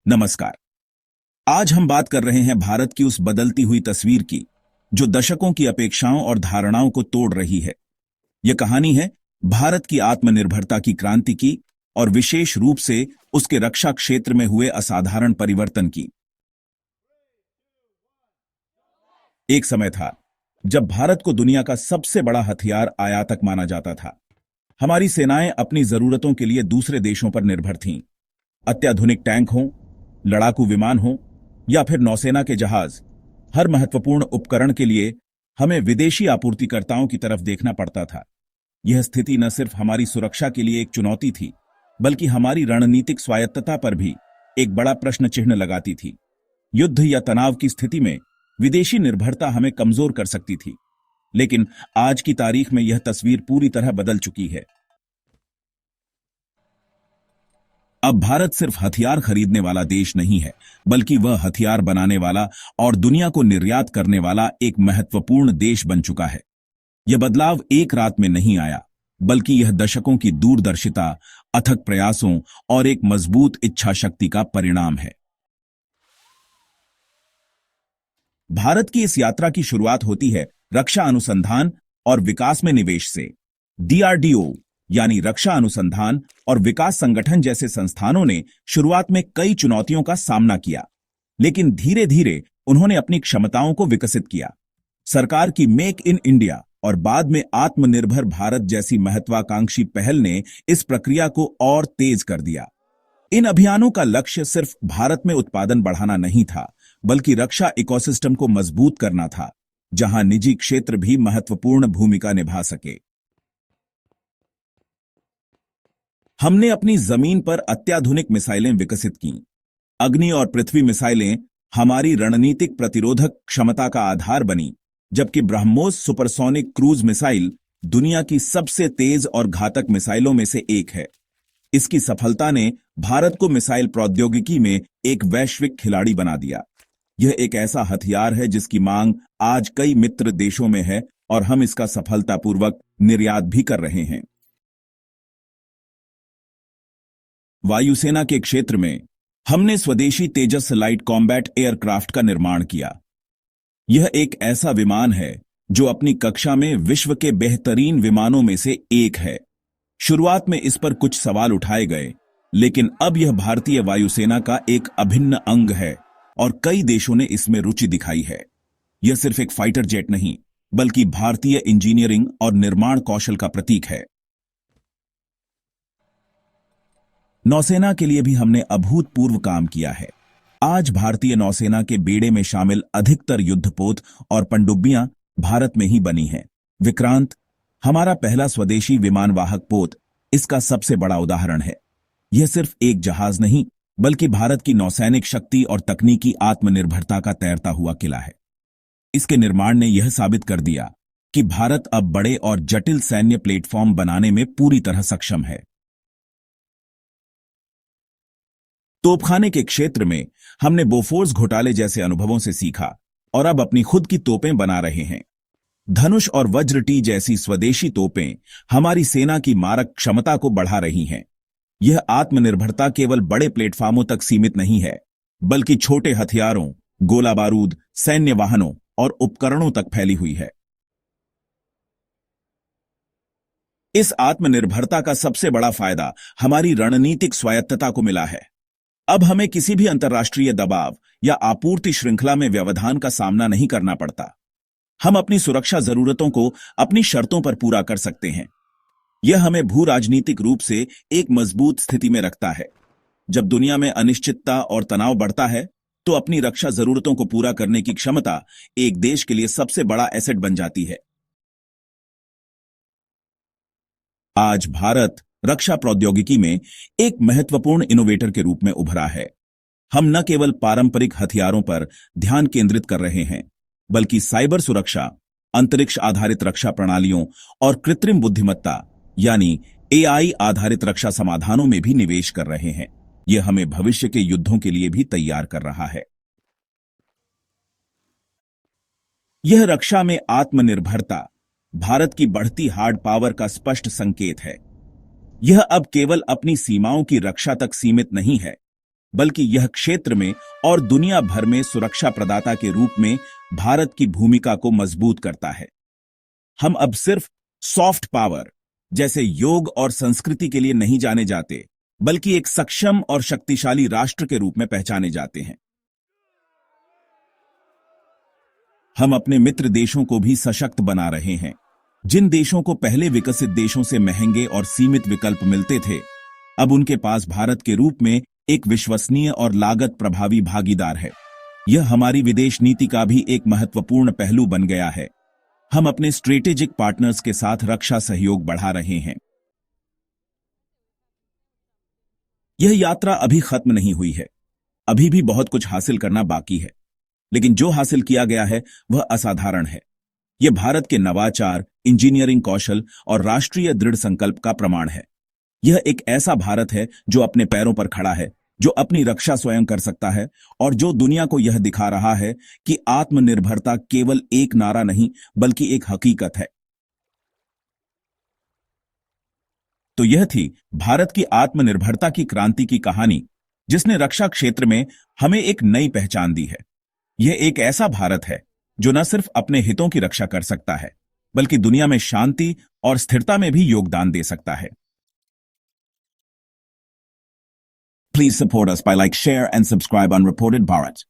नमस्कार। आज हम बात कर रहे हैं भारत की उस बदलती हुई तस्वीर की जो दशकों की अपेक्षाओं और धारणाओं को तोड़ रही है। यह कहानी है भारत की आत्मनिर्भरता की क्रांति की और विशेष रूप से उसके रक्षा क्षेत्र में हुए असाधारण परिवर्तन की। एक समय था जब भारत को दुनिया का सबसे बड़ा हथियार आयातक माना जाता था। हमारी सेनाएं अपनी जरूरतों के लिए दूसरे देशों पर निर्भर थीं। अत्याधुनिक टैंक हों, लड़ाकू विमान हों या फिर नौसेना के जहाज, हर महत्वपूर्ण उपकरण के लिए हमें विदेशी आपूर्तिकर्ताओं की तरफ देखना पड़ता था। यह स्थिति न सिर्फ हमारी सुरक्षा के लिए एक चुनौती थी, बल्कि हमारी रणनीतिक स्वायत्तता पर भी एक बड़ा प्रश्न चिन्ह लगाती थी। युद्ध या तनाव की स्थिति में विदेशी निर्भरता हमें कमजोर कर सकती थी, लेकिन आज की तारीख में यह तस्वीर पूरी तरह बदल चुकी है। अब भारत सिर्फ हथियार खरीदने वाला देश नहीं है, बल्कि वह हथियार बनाने वाला और दुनिया को निर्यात करने वाला एक महत्वपूर्ण देश बन चुका है। यह बदलाव एक रात में नहीं आया, बल्कि यह दशकों की दूरदर्शिता, अथक प्रयासों और एक मजबूत इच्छा शक्ति का परिणाम है। भारत की इस यात्रा की शुरुआत होती है रक्षा अनुसंधान और विकास में निवेश से। डीआरडीओ यानी रक्षा अनुसंधान और विकास संगठन जैसे संस्थानों ने शुरुआत में कई चुनौतियों का सामना किया, लेकिन धीरे धीरे उन्होंने अपनी क्षमताओं को विकसित किया। सरकार की मेक इन इंडिया और बाद में आत्मनिर्भर भारत जैसी महत्वाकांक्षी पहल ने इस प्रक्रिया को और तेज कर दिया। इन अभियानों का लक्ष्य सिर्फ भारत में उत्पादन बढ़ाना नहीं था, बल्कि रक्षा इकोसिस्टम को मजबूत करना था, जहां निजी क्षेत्र भी महत्वपूर्ण भूमिका निभा सके। हमने अपनी जमीन पर अत्याधुनिक मिसाइलें विकसित कीं। अग्नि और पृथ्वी मिसाइलें हमारी रणनीतिक प्रतिरोधक क्षमता का आधार बनी, जबकि ब्रह्मोस सुपरसोनिक क्रूज मिसाइल दुनिया की सबसे तेज और घातक मिसाइलों में से एक है। इसकी सफलता ने भारत को मिसाइल प्रौद्योगिकी में एक वैश्विक खिलाड़ी बना दिया। यह एक ऐसा हथियार है जिसकी मांग आज कई मित्र देशों में है और हम इसका सफलतापूर्वक निर्यात भी कर रहे हैं। वायुसेना के क्षेत्र में हमने स्वदेशी तेजस लाइट कॉम्बैट एयरक्राफ्ट का निर्माण किया। यह एक ऐसा विमान है जो अपनी कक्षा में विश्व के बेहतरीन विमानों में से एक है। शुरुआत में इस पर कुछ सवाल उठाए गए, लेकिन अब यह भारतीय वायुसेना का एक अभिन्न अंग है और कई देशों ने इसमें रुचि दिखाई है। यह सिर्फ एक फाइटर जेट नहीं, बल्कि भारतीय इंजीनियरिंग और निर्माण कौशल का प्रतीक है। नौसेना के लिए भी हमने अभूतपूर्व काम किया है। आज भारतीय नौसेना के बेड़े में शामिल अधिकतर युद्धपोत और पनडुब्बियां भारत में ही बनी हैं। विक्रांत, हमारा पहला स्वदेशी विमानवाहक पोत, इसका सबसे बड़ा उदाहरण है। यह सिर्फ एक जहाज नहीं, बल्कि भारत की नौसैनिक शक्ति और तकनीकी आत्मनिर्भरता का तैरता हुआ किला है। इसके निर्माण ने यह साबित कर दिया कि भारत अब बड़े और जटिल सैन्य प्लेटफॉर्म बनाने में पूरी तरह सक्षम है। तोपखाने के क्षेत्र में हमने बोफोर्स घोटाले जैसे अनुभवों से सीखा और अब अपनी खुद की तोपें बना रहे हैं। धनुष और वज्र टी जैसी स्वदेशी तोपें हमारी सेना की मारक क्षमता को बढ़ा रही हैं। यह आत्मनिर्भरता केवल बड़े प्लेटफॉर्मों तक सीमित नहीं है, बल्कि छोटे हथियारों, गोला बारूद, सैन्य वाहनों और उपकरणों तक फैली हुई है। इस आत्मनिर्भरता का सबसे बड़ा फायदा हमारी रणनीतिक स्वायत्तता को मिला है। अब हमें किसी भी अंतर्राष्ट्रीय दबाव या आपूर्ति श्रृंखला में व्यवधान का सामना नहीं करना पड़ता। हम अपनी सुरक्षा जरूरतों को अपनी शर्तों पर पूरा कर सकते हैं। यह हमें भू राजनीतिक रूप से एक मजबूत स्थिति में रखता है। जब दुनिया में अनिश्चितता और तनाव बढ़ता है, तो अपनी रक्षा जरूरतों को पूरा करने की क्षमता एक देश के लिए सबसे बड़ा एसेट बन जाती है। आज भारत रक्षा प्रौद्योगिकी में एक महत्वपूर्ण इनोवेटर के रूप में उभरा है। हम न केवल पारंपरिक हथियारों पर ध्यान केंद्रित कर रहे हैं, बल्कि साइबर सुरक्षा, अंतरिक्ष आधारित रक्षा प्रणालियों और कृत्रिम बुद्धिमत्ता यानी एआई आधारित रक्षा समाधानों में भी निवेश कर रहे हैं। यह हमें भविष्य के युद्धों के लिए भी तैयार कर रहा है। यह रक्षा में आत्मनिर्भरता भारत की बढ़ती हार्ड पावर का स्पष्ट संकेत है। यह अब केवल अपनी सीमाओं की रक्षा तक सीमित नहीं है, बल्कि यह क्षेत्र में और दुनिया भर में सुरक्षा प्रदाता के रूप में भारत की भूमिका को मजबूत करता है। हम अब सिर्फ सॉफ्ट पावर जैसे योग और संस्कृति के लिए नहीं जाने जाते, बल्कि एक सक्षम और शक्तिशाली राष्ट्र के रूप में पहचाने जाते हैं। हम अपने मित्र देशों को भी सशक्त बना रहे हैं। जिन देशों को पहले विकसित देशों से महंगे और सीमित विकल्प मिलते थे, अब उनके पास भारत के रूप में एक विश्वसनीय और लागत प्रभावी भागीदार है। यह हमारी विदेश नीति का भी एक महत्वपूर्ण पहलू बन गया है। हम अपने स्ट्रेटेजिक पार्टनर्स के साथ रक्षा सहयोग बढ़ा रहे हैं। यह यात्रा अभी खत्म नहीं हुई है। अभी भी बहुत कुछ हासिल करना बाकी है, लेकिन जो हासिल किया गया है वह असाधारण है। यह भारत के नवाचार, इंजीनियरिंग कौशल और राष्ट्रीय दृढ़ संकल्प का प्रमाण है। यह एक ऐसा भारत है जो अपने पैरों पर खड़ा है, जो अपनी रक्षा स्वयं कर सकता है और जो दुनिया को यह दिखा रहा है कि आत्मनिर्भरता केवल एक नारा नहीं बल्कि एक हकीकत है। तो यह थी भारत की आत्मनिर्भरता की क्रांति की कहानी, जिसने रक्षा क्षेत्र में हमें एक नई पहचान दी है। यह एक ऐसा भारत है जो न सिर्फ अपने हितों की रक्षा कर सकता है, बल्कि दुनिया में शांति और स्थिरता में भी योगदान दे सकता है। Please support us by like, share and subscribe on Reported Bharat.